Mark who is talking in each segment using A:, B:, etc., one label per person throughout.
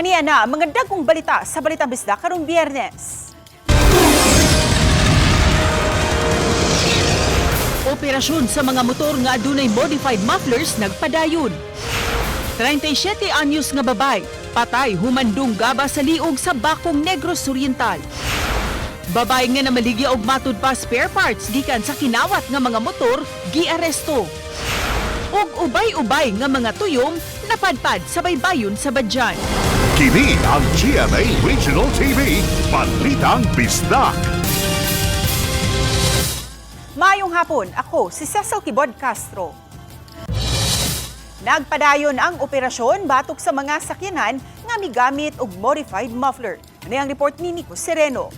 A: Aniya na mga dagkong balita sa Balitang Bisdak karong Biyernes.
B: Operasyon sa mga motor nga adunay modified mufflers nagpadayon. 37 anyos nga babay, patay humandong gaba sa liog sa Bakong Negros Oriental. Babay nga namaligya og matud pa spare parts gikan sa kinawat nga mga motor giaresto. Og ubay-ubay nga mga tuyom napadpad sa baybayon sa Badyan.
C: Kini ang GMA Regional TV, Balitang Bisdak.
A: Mayong hapon, ako si Cecil Kibod Castro. Nagpadayon ang operasyon batok sa mga sakyanan nga migamit og modified muffler. Ano ang report ni Nico Sereno?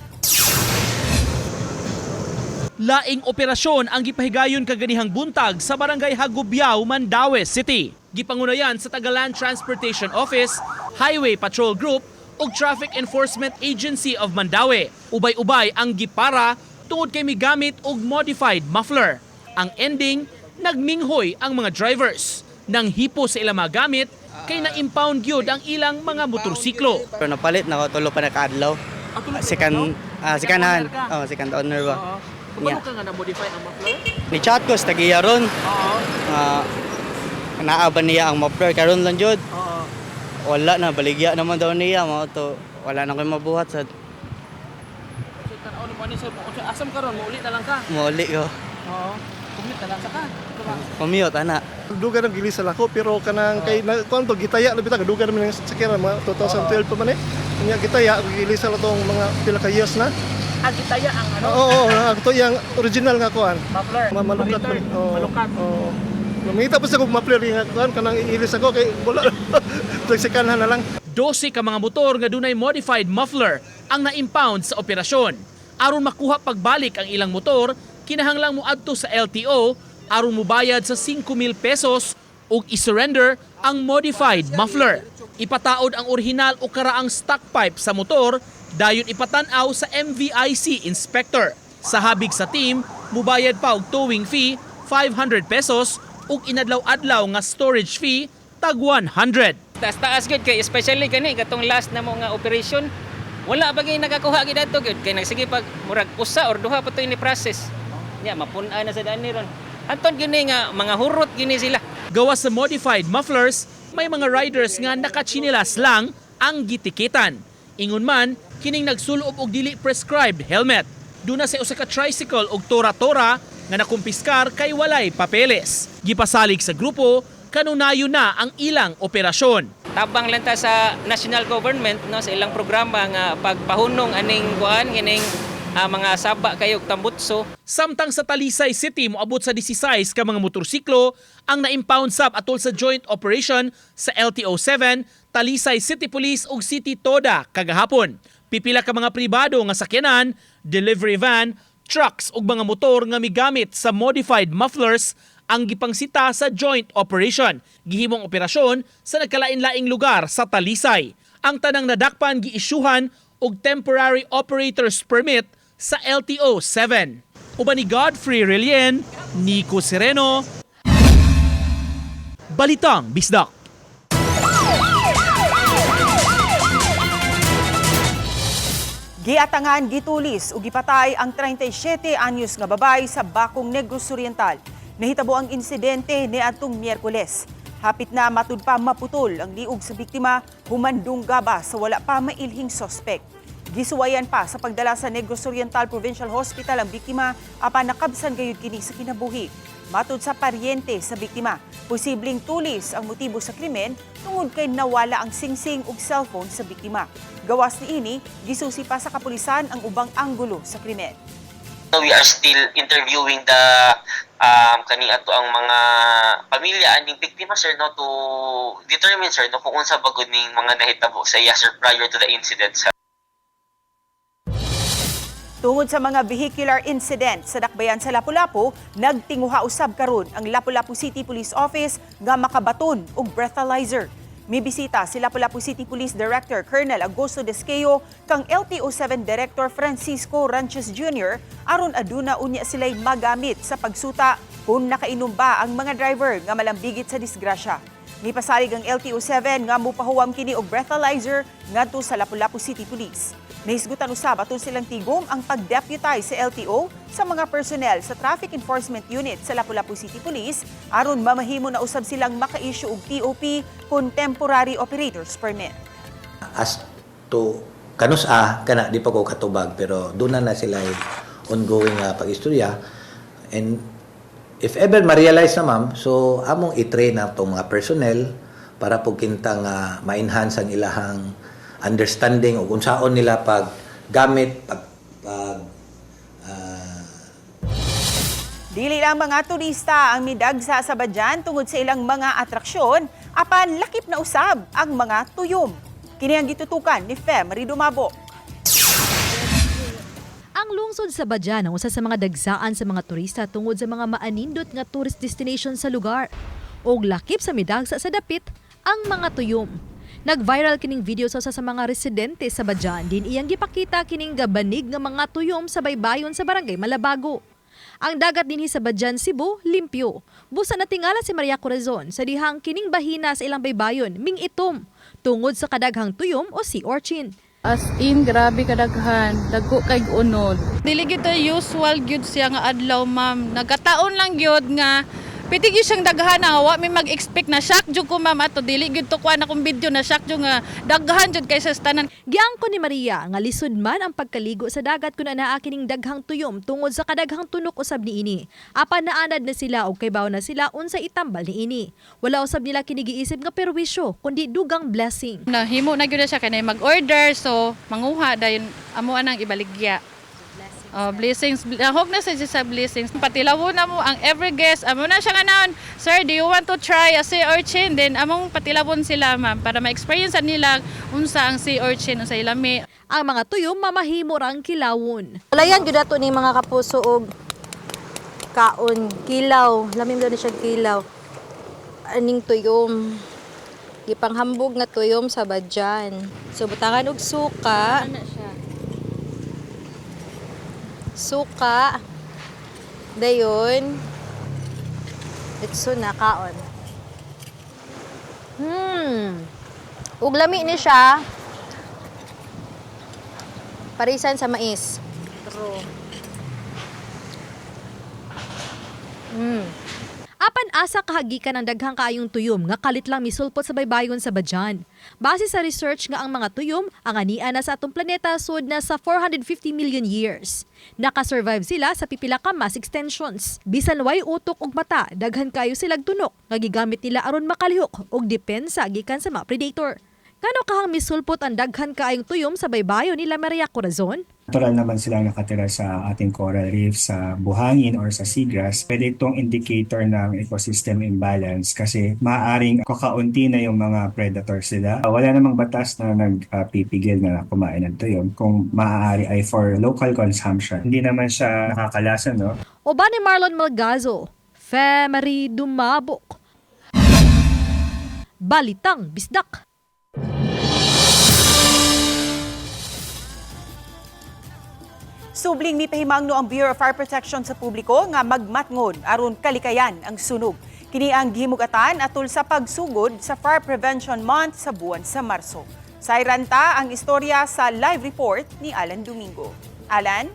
D: Laing operasyon ang gipahigayon kaganihang buntag sa Barangay Hagubiao, Mandaue City. Gipangunayan sa Tagalan Transportation Office, Highway Patrol Group ug Traffic Enforcement Agency of Mandaue. Ubay-ubay ang gipara tungod kay migamit og modified muffler. Ang ending, nagminghoy ang mga drivers. Nang hipo sa ilang mga gamit, kay na-impound gyud ang ilang mga motorsiklo.
E: Pero napalit na ko tulo pa nakaadlaw. Second owner ba.
D: Paano ka nga na-modify ang muffler?
E: Ni chat ko sa tagiya ron. Naaban niya ang muffler karon lang jud. Wala na baligya naman daw niya mo to. Wala na koy mabuhat sad.
D: Asam karon mo ulit na lang ka.
E: Muli ko.
D: Oo. Kumit na lang sa ka.
E: Commute ana.
F: Duga nang gilisal ako pero kanang kay kuan to gitaya labi ta duga naman ng sakyanan mga 2012 pa man eh. Nya gitaya gilisal atong mga pila ka years na.
D: Agitaya ang ano?
F: Oo, ito yung original nga kuan.
D: Muffler.
F: Malukat man.
D: Malukat.
F: Oo. Namita pa sa kog muffler nga kuan kanang iilis ako kay wala. Tagsikanhan na lang.
D: 12 ka mga motor nga dunay modified muffler ang na-impound sa operasyon. Aron makuha pagbalik ang ilang motor, kinahanglang moadto sa LTO aron mobayad sa 5,000 pesos ug isurrender ang modified muffler. Ipataod ang orihinal o karaang stock pipe sa motor, dayon ipatan-aw sa MVIC inspector. Sa habig sa team, mubayad pa og towing fee 500 pesos ug inadlaw-adlaw nga storage fee tag 100.
G: Taas gud kay especially kani katong last na mo nga operation. Wala bagay nakakuha gid ato gud kay nagsige pag murag usa or duha pa to ini process. Nya mapun-a na sa daan ni ron. Anton gini nga mga hurot gini sila.
D: Gawas sa modified mufflers, may mga riders nga nakatsinilas lang ang gitikitan. Ingon man, kining nagsulob og dili prescribed helmet. Duna sa usa ka tricycle og tora-tora nga nakumpiskar kay walay papeles. Gipasalig sa grupo, kanunayo na ang ilang operasyon.
G: Tabang lang ta sa national government no sa ilang programa nga pagpahunong aning kuan kining mga saba kayog tambutso.
D: Samtang sa Talisay City moabot sa 16 ka mga motorsiklo ang na-impound sab atol sa joint operation sa LTO-7, Talisay City Police ug City Toda kagahapon. Pipila ka mga pribado nga sakyanan, delivery van, trucks ug mga motor nga migamit sa modified mufflers ang gipangsita sa joint operation. Gihimong operasyon sa nagkalain-laing lugar sa Talisay. Ang tanang nadakpan giisyuhan og temporary operator's permit sa LTO-7. Uban ni Godfrey Relien, Nico Sereno, Balitang Bisdak.
A: Giatangan, gitulis ug gipatay ang 37 anyos nga babay sa Bakong Negros Oriental. Nahitabo ang insidente niadtong Miyerkules. Hapit na matud pa maputol ang liog sa biktima, humandong gaba sa wala pa mailhing sospek. Gisuwayan pa sa pagdala sa Negros Oriental Provincial Hospital ang biktima apan nakabsan gayud kini sa kinabuhi. Matud sa paryente sa biktima, posibleng tulis ang motibo sa krimen tungod kay nawala ang singsing ug cellphone sa biktima. Gawas niini, gisusi pa sa kapulisan ang ubang anggulo sa krimen.
H: We are still interviewing the kani ato ang mga pamilya aning biktima sir no to determine sir no kung unsa bagod ning mga nahitabo sa iya sir prior to the incident sir.
A: Tungod sa mga vehicular incident sa dakbayan sa Lapu-Lapu, nagtinguha usab karon ang Lapu-Lapu City Police Office nga makabaton og breathalyzer. May bisita si Lapu-Lapu City Police Director Colonel Augusto Desqueo kang LTO-7 Director Francisco Ranches Jr. aron aduna unya sila'y magamit sa pagsuta kung nakainom ba ang mga driver nga malambigit sa disgrasya. Nipasalig ang LTO-7 nga mupahuwam kini og breathalyzer ngadto sa Lapu-Lapu City Police. Nahisgutan usab aton silang tigom ang pag-deputize sa LTO sa mga personnel sa Traffic Enforcement Unit sa Lapu-Lapu City Police aron mamahimo na usab silang maka-issue og TOP kun temporary operators permit.
I: As to kanusa kana di pa ko katubag pero doon na sila ongoing pag-istorya, and if ever ma-realize na ma'am, so among i-train na itong mga personnel para po kintang ma-enhance ang ilahang understanding o kung saan nila paggamit,
A: Dili lang mga turista ang midagsa sa Badyan tungod sa ilang mga atraksyon, apan lakip na usab ang mga tuyom. Kini ang gitutukan ni Fem Ridumabo.
J: Ang lungsod sa Badyan ang usa sa mga dagsaan sa mga turista tungod sa mga maanindot nga tourist destination sa lugar. Og lakip sa midagsa sa dapit ang mga tuyom. Nag-viral kining video sa usa sa mga residente sa Badyan din iyang gipakita kining gabanig nga mga tuyom sa baybayon sa barangay Malabago. Ang dagat dinhi sa Badyan, Cebu, limpyo. Busa na tingala si Maria Corazon sa dihang kining bahina sa ilang baybayon ming itom tungod sa kadaghang tuyom o sea urchin.
K: As in, grabe kadaghan. Dagko kay unod. Dili gyud usual gyud siya nga adlaw, ma'am. Nagkataon lang gyud nga pitig gyud siyang daghan na wa mi mag-expect na shock jud ko, ma'am, ato dili gyud to kuan akong video na shock jud nga daghan jud kaysa sa tanan.
J: Giangko ni Maria nga lisod man ang pagkaligo sa dagat kun anaa kining daghang tuyom tungod sa kadaghang tunok usab niini. Apan naanad na sila og kaybaw na sila unsa itambal niini. Wala usab nila kini giisip nga perwisyo kundi dugang blessing.
K: Nahimo na gyud siya kanay mag-order, so manguha dayon amo anang ibaligya. Blessings. Hope na sa blessings. Patilawon na mo ang every guest. Amo na siya nga naon, sir, do you want to try a sea urchin? Then among patilawon sila, ma'am, para ma-experience nila unsa ang sea urchin, unsa ilami.
J: Ang mga tuyom mamahimo ra ang kilawon.
L: Walayan gyud ato ni mga kapuso og kaon, kilaw, lamim daw ni siya kilaw. Aning tuyom. Gipanghambog nga tuyom sa Badyan. So butangan og suka. Suka. Dayon. Itso na kaon. Ug lami ni siya. Parisan sa mais. True.
J: Apan asa kahagikan ang daghang kaayong tuyom nga kalit lang misulpot sa baybayon sa Badyan. Base sa research nga ang mga tuyom ang ania na sa atong planeta sud na sa 450 million years. Nakasurvive sila sa pipila ka mass extensions. Bisan way utok ug mata, daghan kayo silag tunok nga gigamit nila aron makalihok og depensa gikan sa mga predator. Kano kahang misulpot ang daghan kaayong tuyom sa baybayon nila Maria Corazon?
M: Natural naman silang nakatira sa ating coral reef, sa buhangin or sa seagrass. Pwede itong indicator ng ecosystem imbalance kasi maaaring kakaunti na yung mga predators sila. Wala namang batas na nagpipigil na kumain ng tuyom kung maaari ay for local consumption. Hindi naman siya nakakalasa, no?
J: Oba ni Marlon Malgazo, Femery Dumabok. Balitang Bisdak.
A: Subling mipahimangno ang Bureau of Fire Protection sa publiko nga magmatngon aron kalikayan ang sunog. Kini ang gihimugatan atol sa pagsugod sa Fire Prevention Month sa buwan sa Marso. Sayranta ang istorya sa live report ni Alan Domingo. Alan?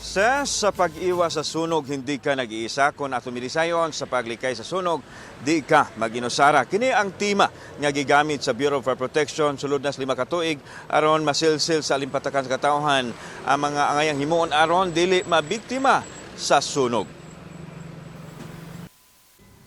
N: Sa pag-iwas sa sunog, hindi ka nag-iisa. Kung ato milisayon sa paglikay sa sunog, di ka mag-inusara. Kini ang tema nga gigamit sa Bureau of Fire Protection sulod na 5 ka tuig aron masilsil sa limpatakan sa katawhan ang mga angayang himuon aron dili mabiktima sa sunog.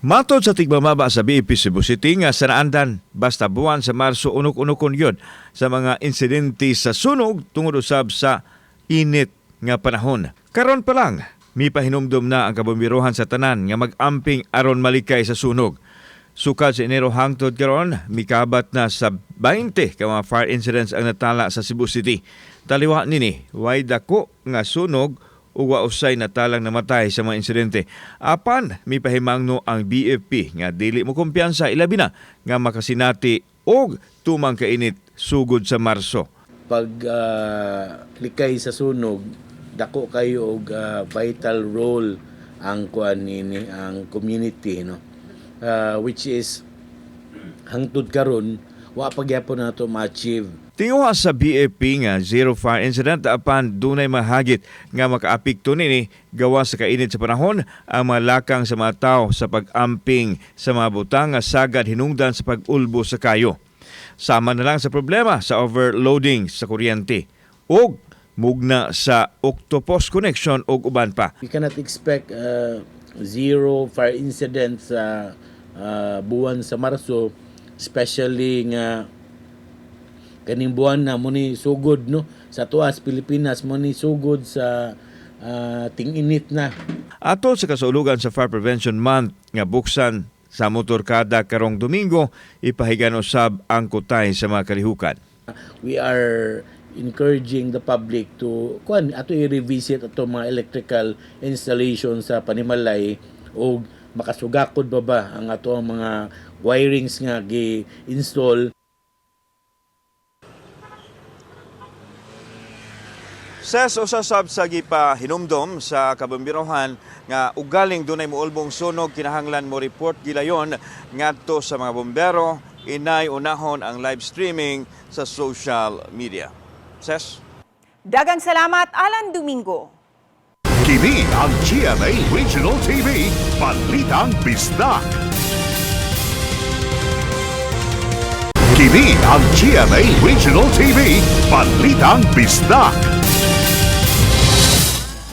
N: Matod sa tigmamaba sa BIP Cebu City nga sa naandan, basta buwan sa Marso unok-unokon yun sa mga insidente sa sunog tungod usab sa init nga panahon. Karon pa lang, mipahinumdum na ang kabumbirohan sa tanan nga mag-amping aron malikay sa sunog. Sukad sa Enero hangtod karon, mikabat na sa 20 ka mga fire incidents ang natala sa Cebu City. Taliwa nini, way dako nga sunog ug wa usay natalang namatay sa mga insidente. Apan mipahimangno ang BFP nga dili mo kumpiyansa ilabi na nga makasinati og tumang kainit sugod sa Marso.
O: Pag likay sa sunog, dako kayo og vital role ang kuan nini ang community, no, which is hangtod karon wa pa gyapon nato ma-achieve.
N: Tinguha sa BFP nga zero fire incident apan dunay mahagit nga makaapekto nini gawa sa kainit sa panahon ang malakang sa mga tao sa pag-amping sa mga butang nga sagad hinungdan sa pag-ulbo sa kayo. Sama na lang sa problema sa overloading sa kuryente o mugna sa octopus connection o uban pa.
O: We cannot expect zero fire incident sa buwan sa Marso, especially nga kaning buwan na mo ni sugod no sa tuas Pilipinas mo ni sugod sa ting-init na.
N: Atol sa kasaulugan sa Fire Prevention Month nga buksan sa motorkada karong Domingo, ipahigan usab ang kutay sa mga kalihukan.
O: We are encouraging the public to ato i-revisit ato mga electrical installation sa Panimalay o makasugakod ba ang ato mga wirings nga gi-install.
N: Ses usasab sa gipa hinumdom sa kabomberohan nga ugaling dunay moulbong sunog kinahanglan mo report gilayon ngadto sa mga bombero inay unahon ang live streaming sa social media. Ses.
A: Dagang salamat, Alan Domingo.
C: Kini ang GMA Regional TV, Balitang Bisdak. Kini ang GMA Regional TV, Balitang Bisdak.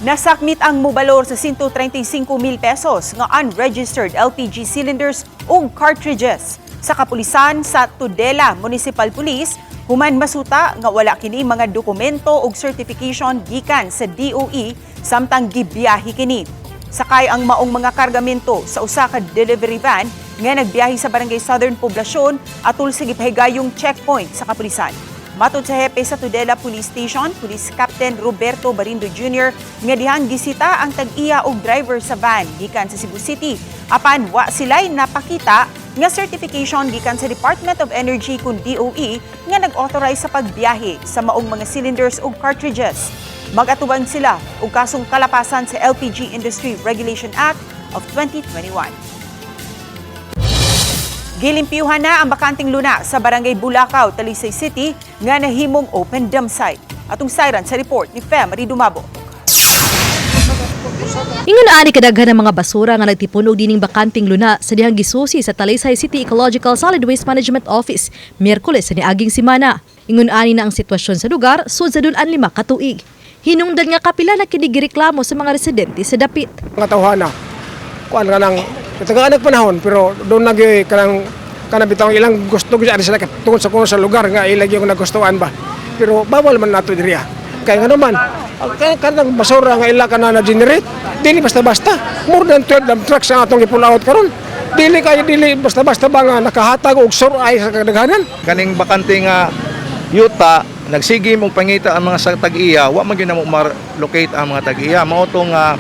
A: Nasakmit ang mobalor sa 135,000 pesos nga unregistered LPG cylinders ug cartridges sa kapulisan sa Tudela Municipal Police human masuta nga wala kini mga dokumento ug certification gikan sa DOE samtang gibiyahe kini. Sakay ang maong mga kargamento sa usa ka delivery van nga nagbiyahe sa Barangay Southern Poblacion atol sa gipahigayong checkpoint sa kapulisan. Matod sa hepe sa Tudela Police Station, Police Captain Roberto Barindo Jr. nga dihang gisita ang tag-iya og driver sa van gikan sa Cebu City. Apan wa sila'y napakita nga certification gikan sa Department of Energy kun DOE nga nag-authorize sa pagbiyahe sa maong mga cylinders ug cartridges. Mag-atuban sila og kasong kalapasan sa LPG Industry Regulation Act of 2021. Gilimpyuhan na ang bakanting luna sa Barangay Bulacau, Talisay City nga nahimong open dump site. Atong siren sa report ni Fem Ridumabo.
J: Ingon ani kadaghan ng mga basura nga nagtipon og dining bakanting luna sa dihang gisusi sa Talisay City Ecological Solid Waste Management Office Miyerkules sa niaging semana. Ingon ani na ang sitwasyon sa lugar sud sa dulan 5 ka tuig. Hinungdan nga kapila na kini gireklamo sa mga residente sa dapit.
P: Mga tawhana, kuan ka nang taga-anak panahon pero doon nagi kanang bitang ilang gusto gyud sila tungod sa kuno sa lugar nga ilagi yung nagustuhan ba. Pero bawal man nato diriya. Kaya nga naman, kanang basura nga ila kana na-generate, dili basta-basta. More than 12 trucks ang atong ipulaot karon. Dili basta-basta ba nga nakahatag og suray sa kadaghanan.
Q: Kaning bakante nga yuta nagsigi mong pangita ang mga sa tag-iya, wa man gyud na mo locate ang mga tag-iya. Mao to nga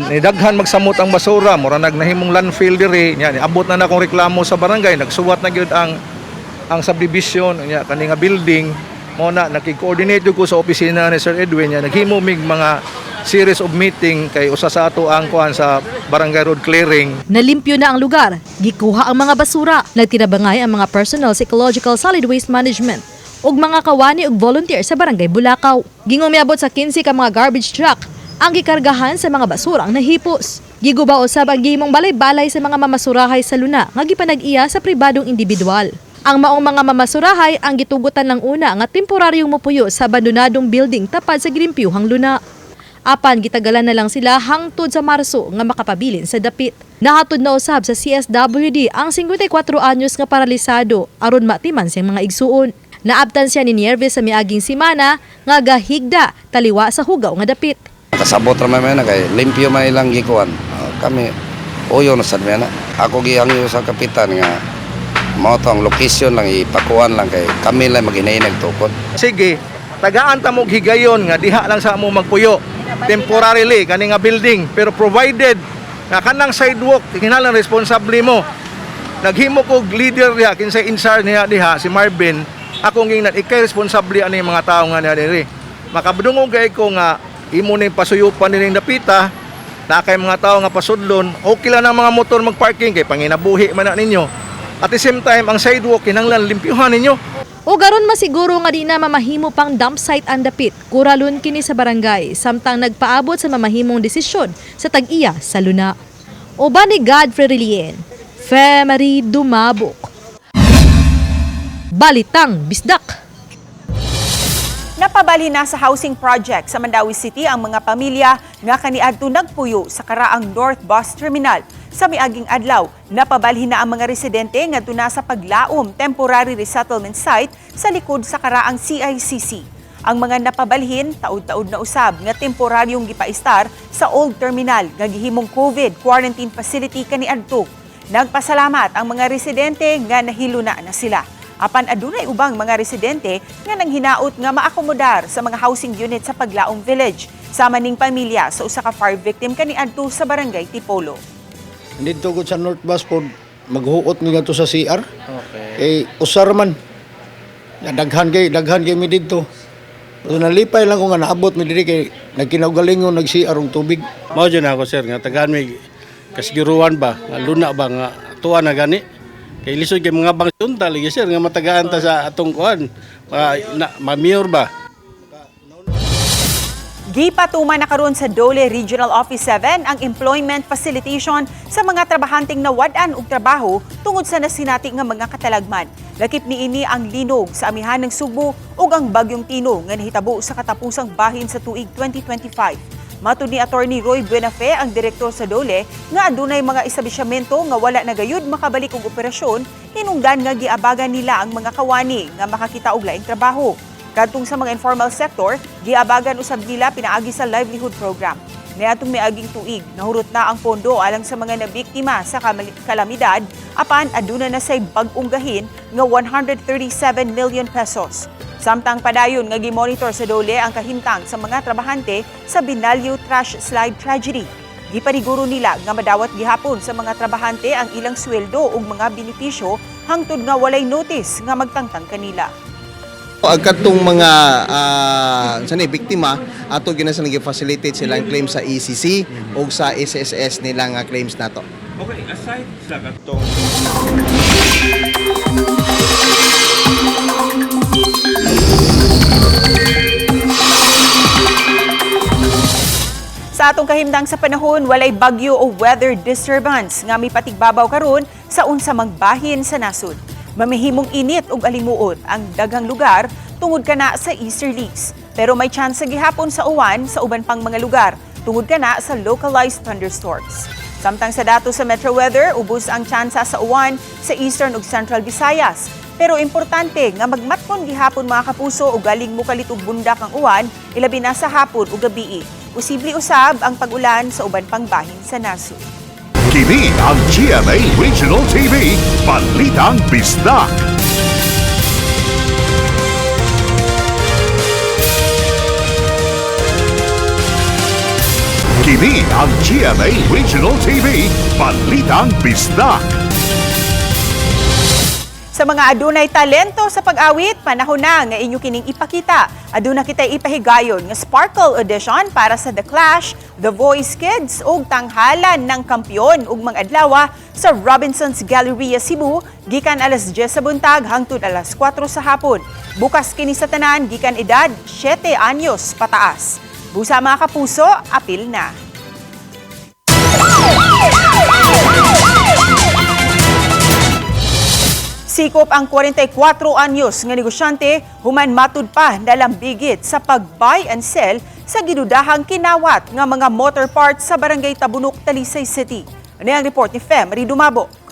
Q: nidaghan magsamot ang basura, mura nagnahimong landfill diri. Nya abot na akong reklamo sa barangay, nagsuwat na gyud ang subdivision nya kani nga building. Mo na nakig-coordinate ko sa opisina ni Sir Edwin nya naghimo mig mga series of meeting kay usa sa ato ang kuan sa barangay road clearing.
J: Nalimpyo na ang lugar, gikuha ang mga basura, nagtinabangay ang mga personnel sa Ecological Solid Waste Management ug mga kawani ug volunteer sa Barangay Bulacau. Gingong miabot sa 15 ka mga garbage truck ang gikargahan sa mga basurang nahipos. Giguba usab ang gihimong balay-balay sa mga mamasurahay sa luna nga gipanag-iya sa pribadong individual. Ang maong mga mamasurahay ang gitugutan ng una nga temporaryong mopuyo sa abandonadong building tapad sa gilimpyuhang luna. Apan gitagalan na lang sila hangtod sa Marso nga makapabilin sa dapit. Nahatod na usab sa CSWD ang 54 anyos nga paralisado aron matiman siyang mga igsuon. Naabtan siya ni Nieves sa miaging semana nga gahigda taliwa sa hugaw nga dapit.
R: Kasabot ra man kay limpyo man ilang gikuan. Kami oyo na sad na. Ako gihangyo sa kapitan nga mao to ang location lang ipakuan lang kay kami lang maghinay nagtukod.
Q: Sige, tagaan ta mo higayon nga diha lang sa amo magpuyo. Temporarily kani nga building pero provided nga kanang sidewalk kinahanglan responsable mo. Naghimo kog leader diha kinsay in charge niya diha si Marvin. Akong gingnan ikay responsable ani mga tawo nga niya diri. Makabdungog kay ko nga imo ning pasuyupan nining dapita na kay mga tawo nga pasudlon okay lang ang mga motor magparking kay panginabuhi man na ninyo At the same time, ang sidewalk kinahanglan limpyuhan ninyo.
J: O garon masiguro nga di na mamahimo pang dump site ang dapit, kuralon kini sa barangay, samtang nagpaabot sa mamahimong desisyon sa tag-iya sa Luna. O ba ni Godfrey Relien, Femery Dumabok. Balitang Bisdak.
A: Napabali na sa housing project sa Mandawi City ang mga pamilya nga kaniadto nagpuyo sa karaang North Bus Terminal. Sa miaging adlaw, napabalhin na ang mga residente nga na sa paglaom temporary resettlement site sa likod sa karaang CICC. Ang mga napabalhin, taud-taud na usab nga temporaryong gipaistar sa old terminal nga gihimong COVID quarantine facility kaniadto. Nagpasalamat ang mga residente nga nahiluna na sila. Apan adunay ubang mga residente nga nanghinaot nga maakomodar sa mga housing unit sa Paglaong Village sama ning pamilya sa usa ka fire victim kaniadto sa barangay Tipolo.
S: Dito ko sa North Bus po, maghuot mi to sa CR. Okay. Usar man. Daghan kay mi dito. So nalipay lang ko nga naabot mi diri kay nagkinaugalingon nag-CR og tubig.
T: Mao jud ako sir nga tagaan mi kasgiruan ba, nga luna ba nga tuwa na gani. Kay lisod kay mga bang sunta lagi sir nga matagaan ta sa atong kuan. Ma-mayor ba.
A: Gipatuman na karon sa Dole Regional Office 7 ang employment facilitation sa mga trabahanteng nawad-an og trabaho tungod sa nasinati nga mga katalagman. Lakip niini ang linog sa amihan ng Subo ug ang bagyong Tino nga nahitabo sa katapusang bahin sa tuig 2025. Matud ni Attorney Roy Buenafe, ang direktor sa Dole, nga adunay mga establisyamento nga wala na gayud makabalik og operasyon, hinungdan nga giabagan nila ang mga kawani nga makakita og laing trabaho. Kadtong sa mga informal sector, giabagan usab nila pinaagi sa livelihood program. Niadtong miaging tuig, nahurot na ang pondo alang sa mga nabiktima sa kalamidad, apan aduna na say bag-ong gahin nga 137 million pesos. Samtang padayon nga gi-monitor sa Dole ang kahimtang sa mga trabahante sa Binalyo Trash Slide Tragedy. Gipariguro nila nga madawat gihapon sa mga trabahante ang ilang sweldo ug mga benepisyo hangtod nga walay notice nga magtangtang kanila.
U: Agkatong mga biktima ato ginasa nag-facilitate silang claim sa ECC o sa SSS nilang claims nato.
N: Okay, aside sa katong
A: Sa atong kahimtang sa panahon, walay bagyo o weather disturbance nga may patigbabaw karon sa unsa mang bahin sa nasod. Mamihimong init ug alimuot ang daghang lugar tungod kana sa easterlies. Pero may chance gihapon sa uwan sa uban pang mga lugar tungod kana sa localized thunderstorms. Samtang sa dato sa Metro Weather, ubos ang tsansa sa uwan sa Eastern ug Central Visayas. Pero importante nga magmatkon gihapon mga kapuso ug galing mukalit og bundak ang uwan, ilabi na sa hapon ug gabii. Posible usab ang pag-ulan sa uban pang bahin sa nasod.
C: Kini ang GMA Regional TV, Balitang Bisdak. Kini ang GMA Regional TV, Balitang Bisdak.
A: Sa mga adunay talento sa pag-awit, panahon na nga inyo kining ipakita. Aduna kitay ipahigayon nga Sparkle Audition para sa The Clash, The Voice Kids ug tanghalan ng kampyon ug mga adlaw sa Robinson's Galleria Cebu gikan alas 10 sa buntag hangtod alas 4 sa hapon. Bukas kini sa tanan gikan edad 7 anyos pataas. Busa mga kapuso, apil na. Sikop ang 44 anyos nga negosyante human matud pa nalambigit sa pag-buy and sell sa ginudahang kinawat nga mga motor parts sa Barangay Tabunok, Talisay City. Ano ang report ni Femery Dumabok?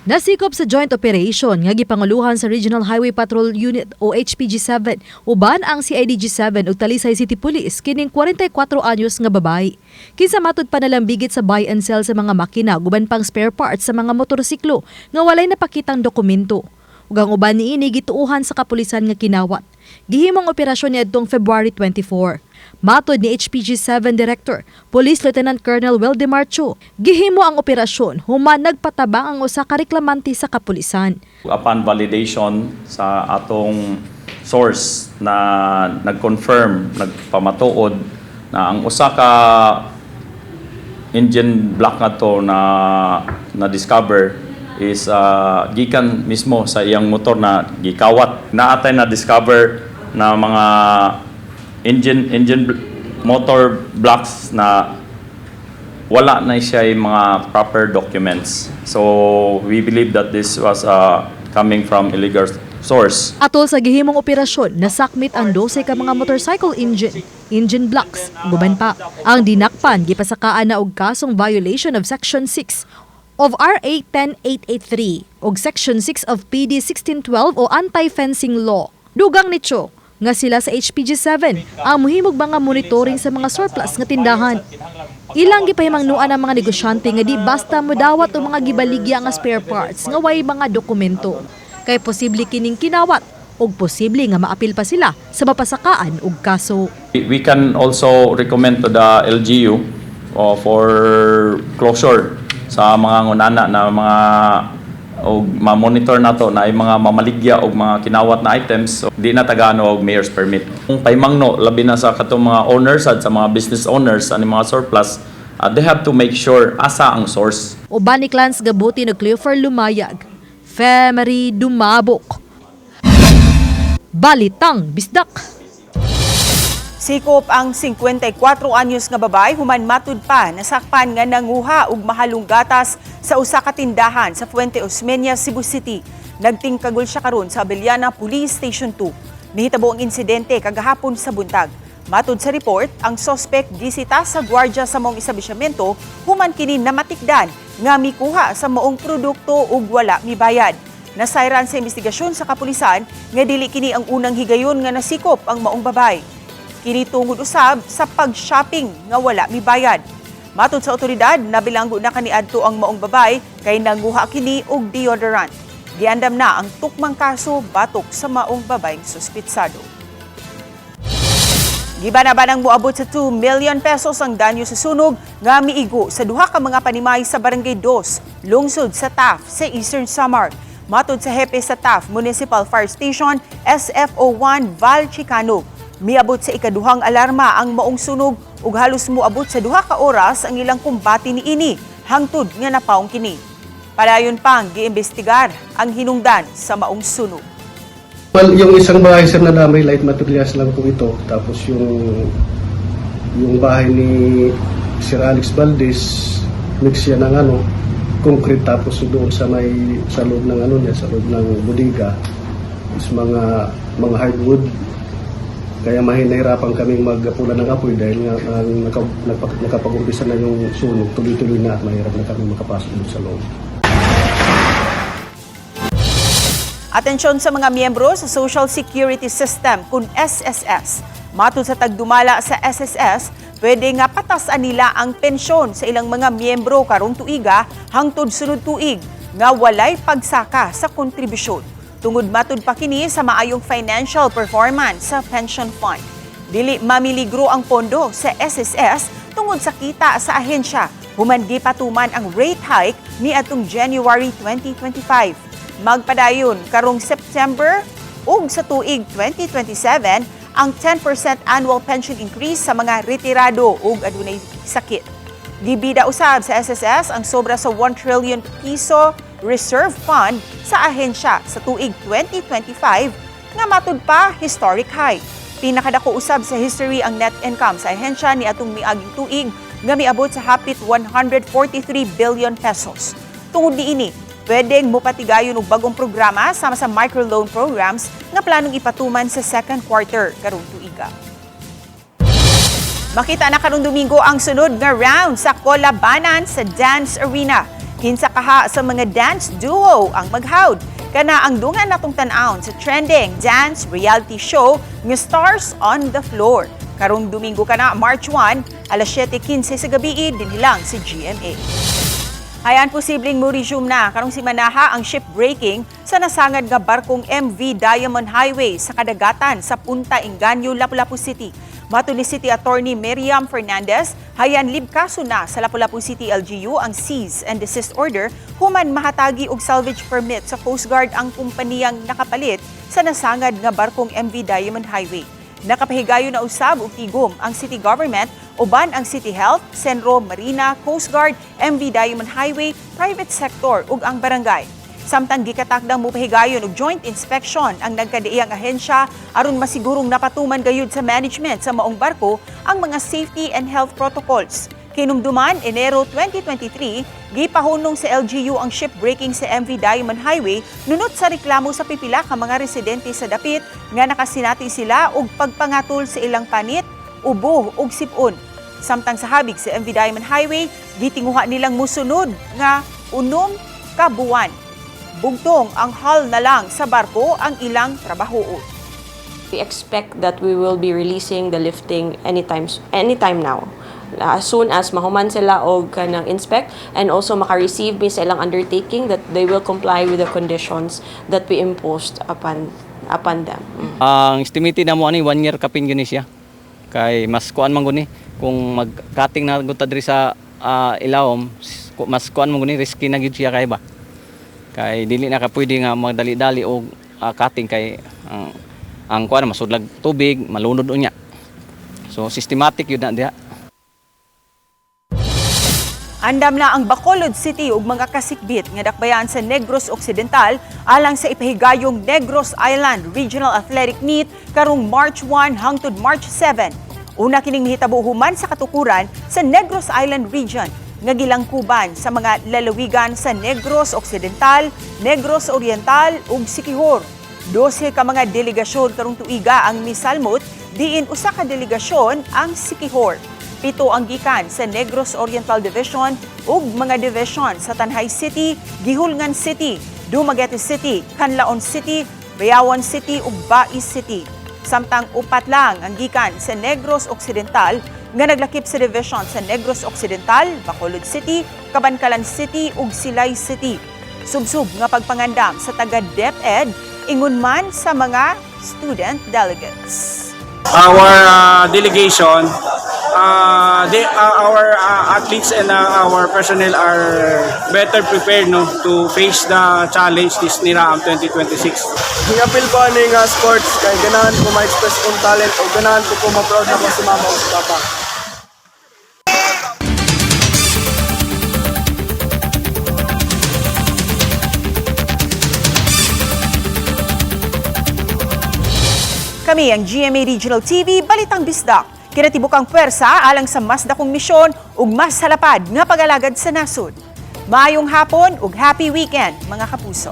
J: Nasikop sa joint operation nga gipanguluhan sa Regional Highway Patrol Unit o HPG-7 uban ang CIDG-7 ug Talisay City Police kining 44 anyos nga babae. Kinsa matud pa nalambigit sa buy and sell sa mga makina guban pang spare parts sa mga motorsiklo nga walay napakitang dokumento. Ug ang uban niini gituuhan sa kapulisan nga kinawat. Gihimong operasyon niadtong February 24. Matod ni HPG-7 Director, Police Lieutenant Colonel Weldemar Cho, gihimo ang operasyon human nagpatabang ang usa ka reklamante sa kapulisan.
V: Upon validation sa atong source na nag-confirm, nagpamatuod na ang usa ka engine block na to na discover is gikan mismo sa iyang motor na gikawat. Naatay na discover na mga motor blocks na wala na siya yung mga proper documents. So we believe that this was coming from illegal source.
J: Atol sa gihimong operasyon, nasakmit ang 12 ka mga motorcycle engine blocks. Guban pa, ang dinakpan gipasakaan na og kasong violation of Section 6 of RA 10883 og Section 6 of PD 1612 o Anti-Fencing Law. Dugang nito nga sila sa HPG7 ang muhimog mga monitoring sa mga surplus nga tindahan. Ilang gipahimangnuan ang mga negosyante nga di basta modawat o mga gibaligya nga spare parts nga way mga dokumento. Kay posible kining kinawat o posible nga maapil pa sila sa mapasakaan og kaso.
V: We can also recommend to the LGU for closure sa mga ngunana na mga og ma-monitor nato na ay mga mamaligya og mga kinawat na items, so di na tagano og mayor's permit. Kung paymangno labi na sa katong mga owners at sa mga business owners ani mga surplus, they have to make sure asa ang source.
J: Uban ni Clans Gabuti na Cleofer Lumayag, Femery Dumabok. Balitang Bisdak.
A: Sikop ang 54 anyos nga babay human matud pa nasakpan nga nanguha og mahalong gatas sa usa ka tindahan sa Fuente Osmeña, Cebu City. Nagtingkagol siya karon sa Abellana Police Station 2. Nihitabo ang insidente kagahapon sa buntag. Matud sa report, ang suspect gisita sa gwardiya sa maong establishmento human kini namatikdan nga mikuha sa maong produkto ug wala mibayad. Nasayran sa investigasyon sa kapulisan nga dili kini ang unang higayon nga nasikop ang maong babay. Kini tungod usab sa pag-shopping nga wala mibayad. Matud sa otoridad, nabilanggo na kaniadto ang maong babay kay nanguha kini og deodorant. Giandam na ang tukmang kaso batok sa maong babayng suspitsado. Gibanabanang moabot sa 2 million pesos ang danyo sa sunog nga miigo sa duha ka mga panimay sa Barangay 2, lungsod sa Taft sa Eastern Samar. Matud sa hepe sa Taft Municipal Fire Station, SFO1 Val Chicano. Miabot sa ikaduhang alarma ang maong sunog ug halos moabot sa 2 ka oras ang ilang kumbati niini hangtod nga napaong kini. Padayon pang giimbestigar ang hinungdan sa maong sunog.
F: Well, yung isang bahay sir na damay light materials lang po ito. Tapos yung bahay ni Sir Alex Valdez, mix yan ng concrete, tapos doon sa loob ng sa loob ng bodega is mga hardwood. Kaya nahirapan kaming magpula ng apoy dahil nga nakapag-umpisa na yung sunog, tuloy-tuloy na at mahirap na kami makapasok sa loob.
A: Atensyon sa mga miyembro sa Social Security System kung SSS. Matud sa tagdumala sa SSS, pwede nga patasan nila ang pensyon sa ilang mga miyembro karong tuiga hangtod sunod tuig nga walay pagsaka sa kontribusyon. Tungod matud pa kini sa maayong financial performance sa pension fund. Dili mamiligro ang pondo sa SSS tungod sa kita sa ahensya. Human di patuman ang rate hike ni atong January 2025. Magpadayon karong September ug sa tuig 2027 ang 10% annual pension increase sa mga retirado ug adunay sakit. Gibida usab sa SSS ang sobra sa 1 trillion piso reserve fund sa ahensya sa tuig 2025 nga matud pa historic high. Pinakadako usab sa history ang net income sa ahensya ni atong miaging tuig nga miabot sa hapit 143 billion pesos. Tungod niini, pwedeng mopatigayon og bagong programa sama sa microloan programs nga planong ipatuman sa second quarter karong tuiga. Makita na karong Domingo ang sunod nga round sa kolabanan sa Dance Arena. Kinsa kaha sa mga dance duo ang maghawd. Kana ang dungan natong tan-awon sa trending dance reality show nga Stars on the Floor. Karong Domingo kana March 1, alas 7:15 sa gabi dinhilang sa GMA. Hayan posibleng mo-resume na karong simanaha ang shipbreaking sa nasangad nga barkong MV Diamond Highway sa kadagatan sa Punta Engaño, Lapu-Lapu City. Matud ni City Attorney Miriam Fernandez, hayan libkaso na sa Lapu-Lapu City LGU ang cease and desist order human mahatagi og salvage permit sa Coast Guard ang kumpaniyang nakapalit sa nasangad nga barkong MV Diamond Highway. Nakapahigayon na usab og tigom ang city government uban ang City Health, Senro, Marina, Coast Guard, MV Diamond Highway, private sector ug ang barangay. Samtang gikatakdang mupahigayon og joint inspection ang nagkadiiyang ahensya aron masigurong napatuman gayud sa management sa maong barko ang mga safety and health protocols. Kinumduman, Enero 2023, gipahunong sa LGU ang shipbreaking sa MV Diamond Highway nunot sa reklamo sa pipila ka mga residente sa dapit nga nakasinati sila og pagpangatol sa ilang panit, ubo ug sipon. Samtang sa habig sa MV Diamond Highway, gitinguha nilang musunod nga 6 ka buwan. Bugtong ang hull na lang sa barko ang ilang trabaho.
B: We expect that we will be releasing the lifting anytime now. As soon as mahuman sila og kanang inspect and also maka-receive mi sa ilang undertaking that they will comply with the conditions that we imposed upon them.
E: Ang estimated na mo ani 1 year kapin gyud siya. Kay mas kuan man guni kung mag-cutting na gud ta diri sa ilawom, mas kuan man guni risky na gyud siya kay ba. Kay dili na ka pwede nga magdali-dali og cutting kay ang kuan masudlag tubig, malunod unya. So systematic yun na diha.
A: Andam na ang Bacolod City ug mga kasikbit nga dakbayan sa Negros Occidental alang sa ipahigayong Negros Island Regional Athletic Meet karong March 1 hangtod March 7. Una kining mihitabo human sa katukuran sa Negros Island Region nga gilangkuban sa mga lalawigan sa Negros Occidental, Negros Oriental ug Siquijor. 12 ka mga delegasyon karong tuiga ang misalmot, diin usa ka delegasyon ang Siquijor. 7 ang gikan sa Negros Oriental Division ug mga division sa Tanhay City, Gihulngan City, Dumaguete City, Canlaon City, Bayawan City ug Bais City. Samtang 4 lang ang gikan sa Negros Occidental nga naglakip sa division sa Negros Occidental, Bacolod City, Cabancalan City ug Silay City. Subsub nga pagpangandam sa taga DepEd ingon man sa mga student delegates.
W: Our delegation, our athletes and our personnel are better prepared to face the challenge this Niraam 2026.
X: Hingapil ko ano yung sports kay ganahan ko ma-express kong talent o ganahan ko ma-proud na ko si mama o si papa.
A: Kami ang GMA Regional TV, Balitang Bisdak. Kinatibukang pwersa alang sa mas dakong misyon ug mas salapad nga pag-alagad sa nasod. Maayong hapon ug happy weekend mga kapuso.